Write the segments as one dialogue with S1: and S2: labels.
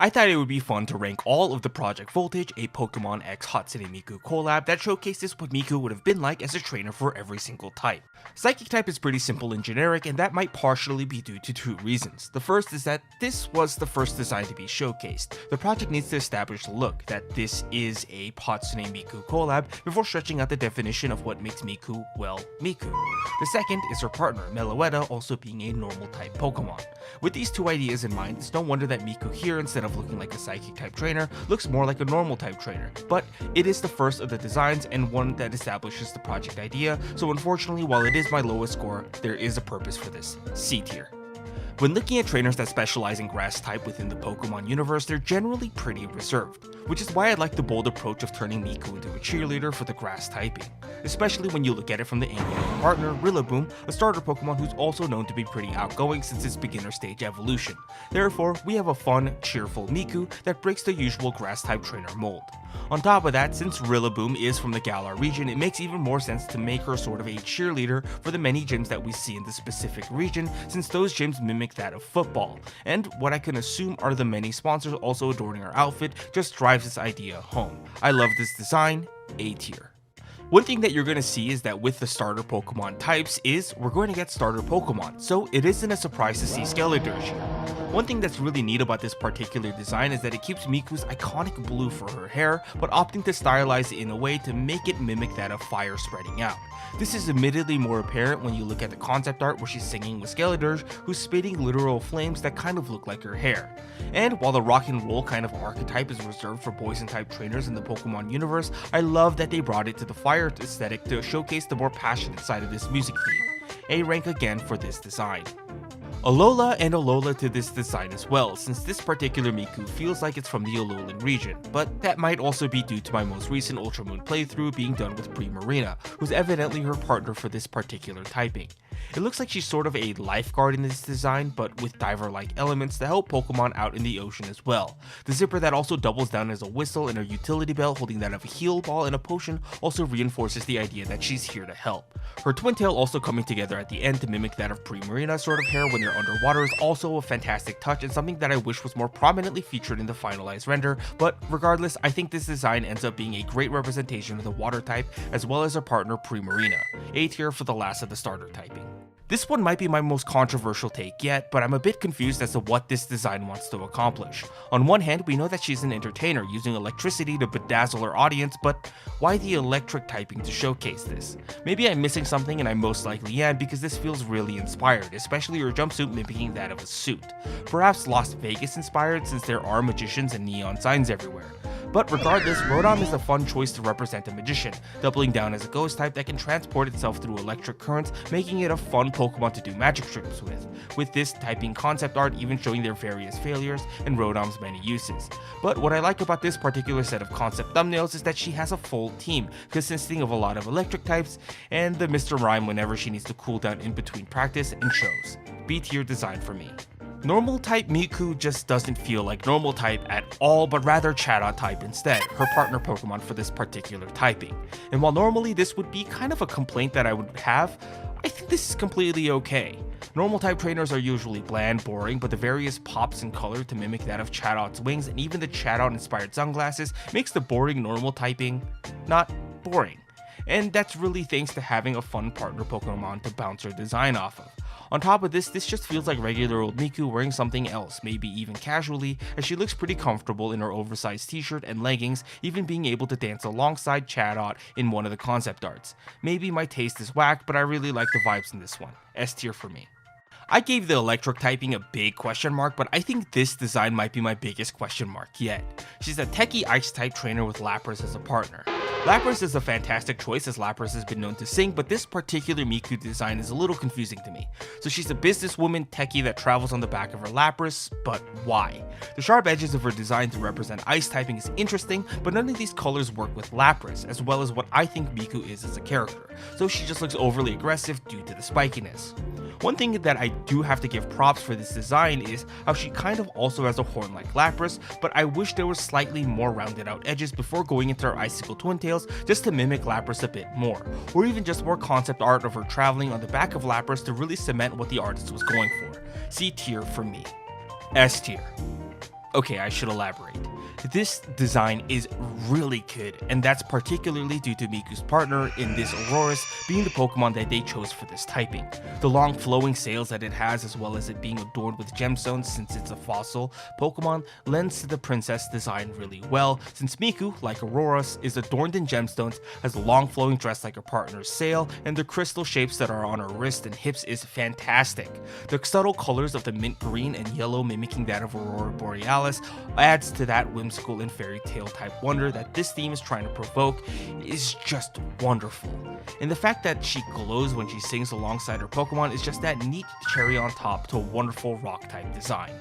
S1: I thought it would be fun to rank all of the Project Voltage, a Pokemon X Hatsune Miku collab that showcases what Miku would have been like as a trainer for every single type. Psychic type is pretty simple and generic, and that might partially be due to two reasons. The first is that this was the first design to be showcased. The project needs to establish the look, that this is a Hatsune Miku collab before stretching out the definition of what makes Miku, well, Miku. The second is her partner, Meloetta, also being a normal type Pokemon. With these two ideas in mind, it's no wonder that Miku here, instead of looking like a psychic type trainer, looks more like a normal type trainer. But it is the first of the designs and one that establishes the project idea, so unfortunately, while it is my lowest score, there is a purpose for this, C tier. When looking at trainers that specialize in grass type within the Pokemon universe, they're generally pretty reserved, which is why I like the bold approach of turning Miku into a cheerleader for the grass typing, especially when you look at it from the angle of her partner, Rillaboom, a starter Pokemon who's also known to be pretty outgoing since its beginner stage evolution. Therefore, we have a fun, cheerful Miku that breaks the usual grass type trainer mold. On top of that, since Rillaboom is from the Galar region, it makes even more sense to make her sort of a cheerleader for the many gyms that we see in the specific region, since those gyms mimic that of football, and what I can assume are the many sponsors also adorning her outfit just drives this idea home. I love this design, A tier. One thing that you're going to see is that with the starter Pokemon types is we're going to get starter Pokemon, so it isn't a surprise to see Skeledirge here. One thing that's really neat about this particular design is that it keeps Miku's iconic blue for her hair, but opting to stylize it in a way to make it mimic that of fire spreading out. This is admittedly more apparent when you look at the concept art where she's singing with Skeledirge, who's spitting literal flames that kind of look like her hair. And while the rock and roll kind of archetype is reserved for poison type trainers in the Pokemon universe, I love that they brought it to the fire aesthetic to showcase the more passionate side of this music theme. A rank again for this design. Alola and Alola to this design as well, since this particular Miku feels like it's from the Alolan region, but that might also be due to my most recent Ultramoon playthrough being done with Primarina, who's evidently her partner for this particular typing. It looks like she's sort of a lifeguard in this design, but with diver-like elements to help Pokemon out in the ocean as well. The zipper that also doubles down as a whistle and her utility belt holding that of a heal ball and a potion also reinforces the idea that she's here to help. Her twin tail also coming together at the end to mimic that of Primarina's sort of hair when they're underwater is also a fantastic touch and something that I wish was more prominently featured in the finalized render, but regardless, I think this design ends up being a great representation of the water type as well as her partner Primarina. A tier for the last of the starter typing. This one might be my most controversial take yet, but I'm a bit confused as to what this design wants to accomplish. On one hand, we know that she's an entertainer using electricity to bedazzle her audience, but why the electric typing to showcase this? Maybe I'm missing something and I most likely am because this feels really inspired, especially her jumpsuit mimicking that of a suit. Perhaps Las Vegas inspired since there are magicians and neon signs everywhere. But regardless, Rotom is a fun choice to represent a magician, doubling down as a ghost type that can transport itself through electric currents, making it a fun Pokemon to do magic tricks with this typing concept art even showing their various failures and Rotom's many uses. But what I like about this particular set of concept thumbnails is that she has a full team, consisting of a lot of electric types, and the Mr. Rhyme whenever she needs to cool down in between practice and shows. B tier design for me. Normal type Miku just doesn't feel like normal type at all, but rather Chatot type instead, her partner Pokemon for this particular typing. And while normally this would be kind of a complaint that I would have, I think this is completely okay. Normal type trainers are usually bland, boring, but the various pops in color to mimic that of Chatot's wings and even the Chatot inspired sunglasses makes the boring normal typing not boring. And that's really thanks to having a fun partner Pokemon to bounce her design off of. On top of this just feels like regular old Miku wearing something else, maybe even casually, as she looks pretty comfortable in her oversized t-shirt and leggings, even being able to dance alongside Chatot in one of the concept arts. Maybe my taste is whack, but I really like the vibes in this one. S tier for me. I gave the electric typing a big question mark, but I think this design might be my biggest question mark yet. She's a techie ice type trainer with Lapras as a partner. Lapras is a fantastic choice as Lapras has been known to sing, but this particular Miku design is a little confusing to me. So she's a businesswoman techie that travels on the back of her Lapras, but why? The sharp edges of her design to represent ice typing is interesting, but none of these colors work with Lapras, as well as what I think Miku is as a character, so she just looks overly aggressive due to the spikiness. One thing that I do have to give props for this design is how she kind of also has a horn like Lapras, but I wish there were slightly more rounded out edges before going into her icicle twin tails just to mimic Lapras a bit more, or even just more concept art of her traveling on the back of Lapras to really cement what the artist was going for. C tier for me. S tier. Okay, I should elaborate. This design is really good, and that's particularly due to Miku's partner in this Aurorus being the Pokemon that they chose for this typing. The long flowing sails that it has, as well as it being adorned with gemstones since it's a fossil Pokemon, lends to the princess design really well, since Miku, like Aurorus, is adorned in gemstones, has a long flowing dress like her partner's sail, and the crystal shapes that are on her wrist and hips is fantastic. The subtle colors of the mint green and yellow mimicking that of Aurora Borealis adds to that whimsical and fairy tale type wonder that this theme is trying to provoke is just wonderful. And the fact that she glows when she sings alongside her Pokemon is just that neat cherry on top to a wonderful rock type design.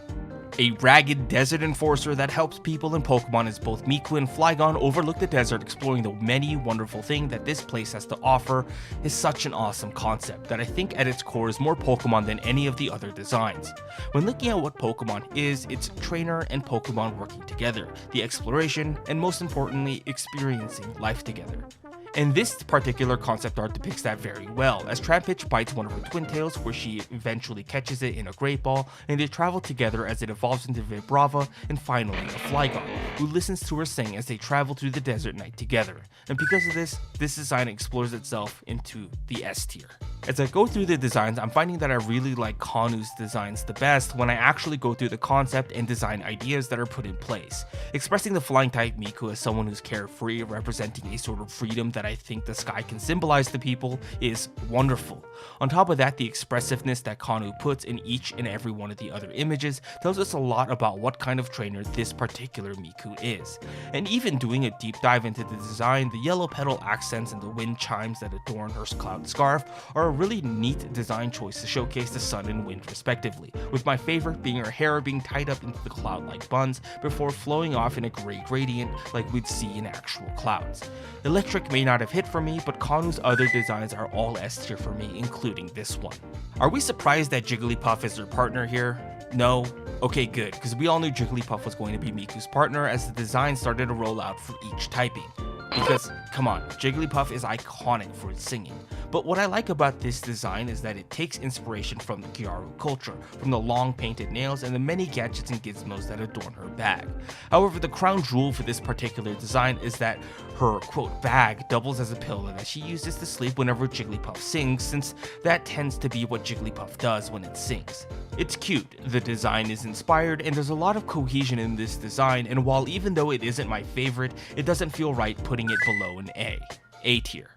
S1: A ragged desert enforcer that helps people in Pokemon as both Miku and Flygon overlook the desert, exploring the many wonderful things that this place has to offer, is such an awesome concept that I think at its core is more Pokemon than any of the other designs. When looking at what Pokemon is, it's trainer and Pokemon working together, the exploration, and most importantly, experiencing life together. And this particular concept art depicts that very well, as Trapinch bites one of her twin tails where she eventually catches it in a great ball, and they travel together as it evolves into Vibrava, and finally a Flygon, who listens to her sing as they travel through the desert night together. And because of this design explores itself into the S tier. As I go through the designs, I'm finding that I really like Kanu's designs the best when I actually go through the concept and design ideas that are put in place. Expressing the flying type Miku as someone who's carefree, representing a sort of freedom that I think the sky can symbolize to people, is wonderful. On top of that, the expressiveness that Kanu puts in each and every one of the other images tells us a lot about what kind of trainer this particular Miku is. And even doing a deep dive into the design, the yellow petal accents and the wind chimes that adorn her cloud scarf are a really neat design choice to showcase the sun and wind respectively, with my favorite being her hair being tied up into the cloud-like buns before flowing off in a gray gradient like we'd see in actual clouds. Electric may not have hit for me, but Kanu's other designs are all S tier for me, including this one. Are we surprised that Jigglypuff is her partner here? No? Okay, good, because we all knew Jigglypuff was going to be Miku's partner as the design started to roll out for each typing. Because, come on, Jigglypuff is iconic for its singing. But what I like about this design is that it takes inspiration from the Gyaru culture, from the long painted nails and the many gadgets and gizmos that adorn her bag. However, the crown jewel for this particular design is that her, quote, bag doubles as a pillow that she uses to sleep whenever Jigglypuff sings, since that tends to be what Jigglypuff does when it sings. It's cute, the design is inspired, and there's a lot of cohesion in this design, and while even though it isn't my favorite, it doesn't feel right putting it below an A tier.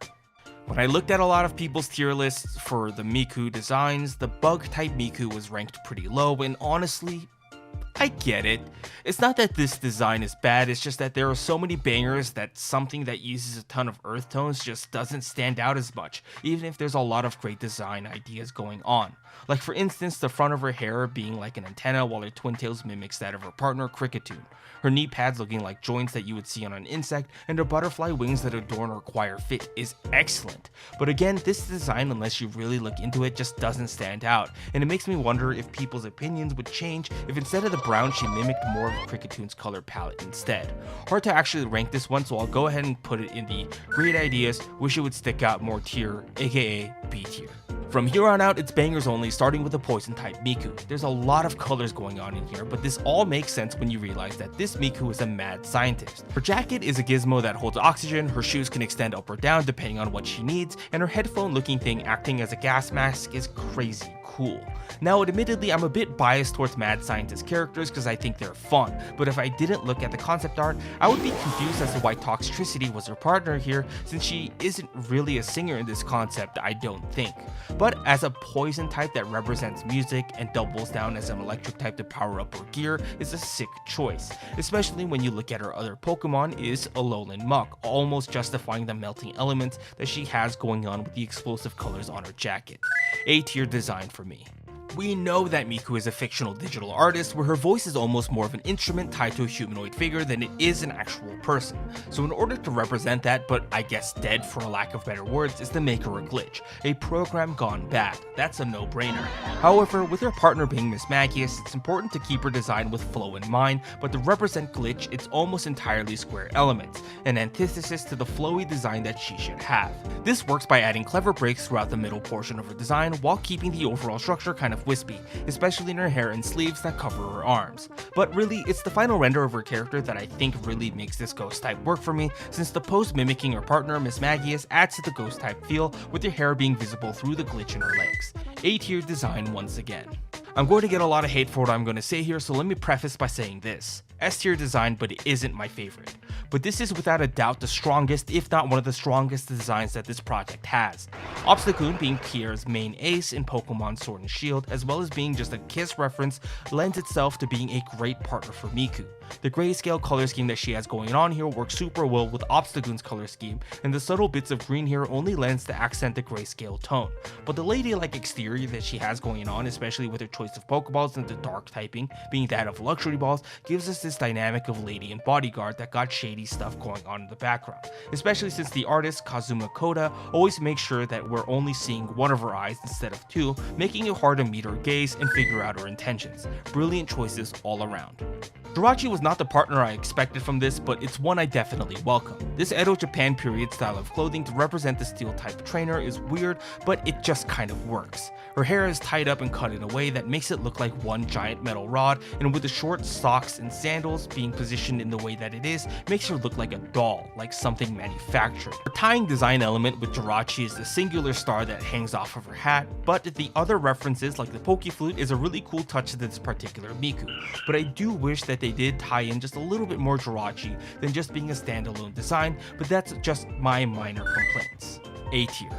S1: When I looked at a lot of people's tier lists for the Miku designs, the bug type Miku was ranked pretty low, and honestly, I get it. It's not that this design is bad, it's just that there are so many bangers that something that uses a ton of earth tones just doesn't stand out as much, even if there's a lot of great design ideas going on. Like for instance, the front of her hair being like an antenna while her twin tails mimics that of her partner Cricketune. Her knee pads looking like joints that you would see on an insect, and her butterfly wings that adorn her choir fit is excellent. But again, this design, unless you really look into it, just doesn't stand out, and it makes me wonder if people's opinions would change if instead of the brown she mimicked more of Cricketoon's color palette instead. Hard to actually rank this one, so I'll go ahead and put it in the great ideas, wish it would stick out more tier, aka B tier. From here on out, it's bangers only, starting with the poison type Miku. There's a lot of colors going on in here, but this all makes sense when you realize that this Miku is a mad scientist. Her jacket is a gizmo that holds oxygen, her shoes can extend up or down depending on what she needs, and her headphone looking thing acting as a gas mask is crazy cool. Now, admittedly, I'm a bit biased towards mad scientist characters because I think they're fun, but if I didn't look at the concept art, I would be confused as to why Toxtricity was her partner here, since she isn't really a singer in this concept, I don't think. But as a poison type that represents music and doubles down as an electric type to power up her gear is a sick choice, especially when you look at her other Pokemon is Alolan Muck, almost justifying the melting elements that she has going on with the explosive colors on her jacket. A tier design for me. We know that Miku is a fictional digital artist where her voice is almost more of an instrument tied to a humanoid figure than it is an actual person. So in order to represent that, but I guess dead for a lack of better words, is to make her a glitch, a program gone bad. That's a no-brainer. However, with her partner being Miss Magius, it's important to keep her design with flow in mind, but to represent glitch, it's almost entirely square elements, an antithesis to the flowy design that she should have. This works by adding clever breaks throughout the middle portion of her design while keeping the overall structure kind of wispy, especially in her hair and sleeves that cover her arms. But really, it's the final render of her character that I think really makes this ghost type work for me, since the pose mimicking her partner Miss Magius adds to the ghost type feel, with her hair being visible through the glitch in her legs. A-tier design once again. I'm going to get a lot of hate for what I'm going to say here, so let me preface by saying this. S-tier design, but it isn't my favorite. But this is without a doubt the strongest, if not one of the strongest designs that this project has. Obstagoon being Pierre's main ace in Pokemon Sword and Shield, as well as being just a Kiss reference, lends itself to being a great partner for Miku. The grayscale color scheme that she has going on here works super well with Obstagoon's color scheme, and the subtle bits of green here only lends to accent the grayscale tone. But the ladylike exterior that she has going on, especially with her choice of Pokeballs and the dark typing being that of luxury balls, gives us this dynamic of lady and bodyguard that got shady stuff going on in the background, especially since the artist Kazuma Koda always makes sure that we're only seeing one of her eyes instead of two, making it hard to meet her gaze and figure out her intentions. Brilliant choices all around. Jirachi was not the partner I expected from this, but it's one I definitely welcome. This Edo Japan period style of clothing to represent the steel type trainer is weird, but it just kind of works. Her hair is tied up and cut in a way that makes it look like one giant metal rod, and with the short socks and sandals being positioned in the way that it is, makes her look like a doll, like something manufactured. Her tying design element with Jirachi is the singular star that hangs off of her hat, but the other references like the Pokeflute is a really cool touch to this particular Miku. But I do wish that they did tie in just a little bit more Jirachi than just being a standalone design, but that's just my minor complaints. A tier.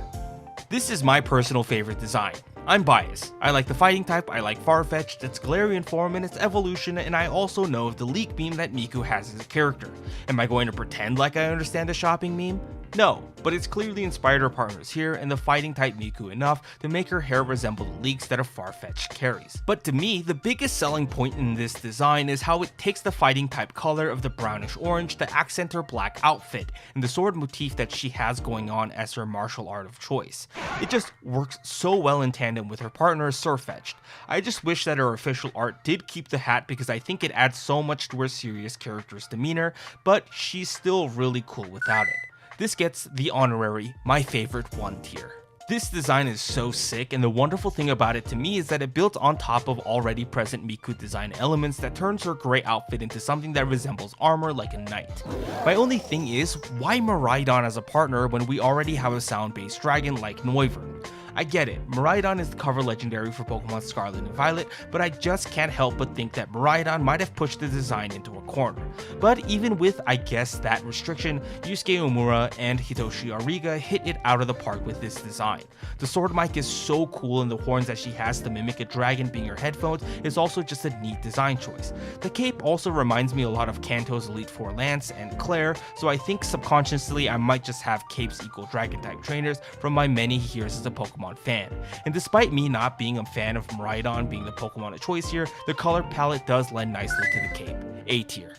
S1: This is my personal favorite design. I'm biased. I like the fighting type, I like Farfetch'd, its Galarian form and its evolution, and I also know of the leak meme that Miku has as a character. Am I going to pretend like I understand the shopping meme? No, but it's clearly inspired her partners here and the fighting type Miku enough to make her hair resemble the leaks that a Farfetch'd carries. But to me, the biggest selling point in this design is how it takes the fighting type color of the brownish orange to accent her black outfit and the sword motif that she has going on as her martial art of choice. It just works so well in tandem with her partner Surfetch'd. I just wish that her official art did keep the hat because I think it adds so much to her serious character's demeanor, but she's still really cool without it. This gets the honorary my favorite 1 tier. This design is so sick, and the wonderful thing about it to me is that it builds on top of already present Miku design elements that turns her gray outfit into something that resembles armor like a knight. My only thing is, why Miraidon as a partner when we already have a sound-based dragon like Noivern? I get it, Miraidon is the cover legendary for Pokemon Scarlet and Violet, but I just can't help but think that Miraidon might have pushed the design into a corner. But even with, I guess, that restriction, Yusuke Omura and Hitoshi Ariga hit it out of the park with this design. The sword mic is so cool, and the horns that she has to mimic a dragon being her headphones is also just a neat design choice. The cape also reminds me a lot of Kanto's Elite Four Lance and Claire, so I think subconsciously I might just have capes equal dragon type trainers from my many years as a Pokemon fan. And despite me not being a fan of Miraidon being the Pokemon of choice here, the color palette does lend nicely to the cape. A tier.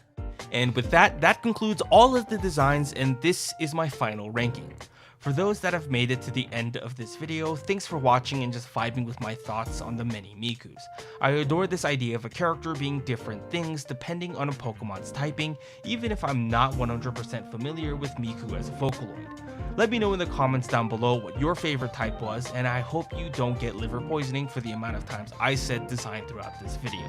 S1: And with that concludes all of the designs, and this is my final ranking. For those that have made it to the end of this video, thanks for watching and just vibing with my thoughts on the many Mikus. I adore this idea of a character being different things depending on a Pokemon's typing, even if I'm not 100% familiar with Miku as a Vocaloid. Let me know in the comments down below what your favorite type was, and I hope you don't get liver poisoning for the amount of times I said design throughout this video.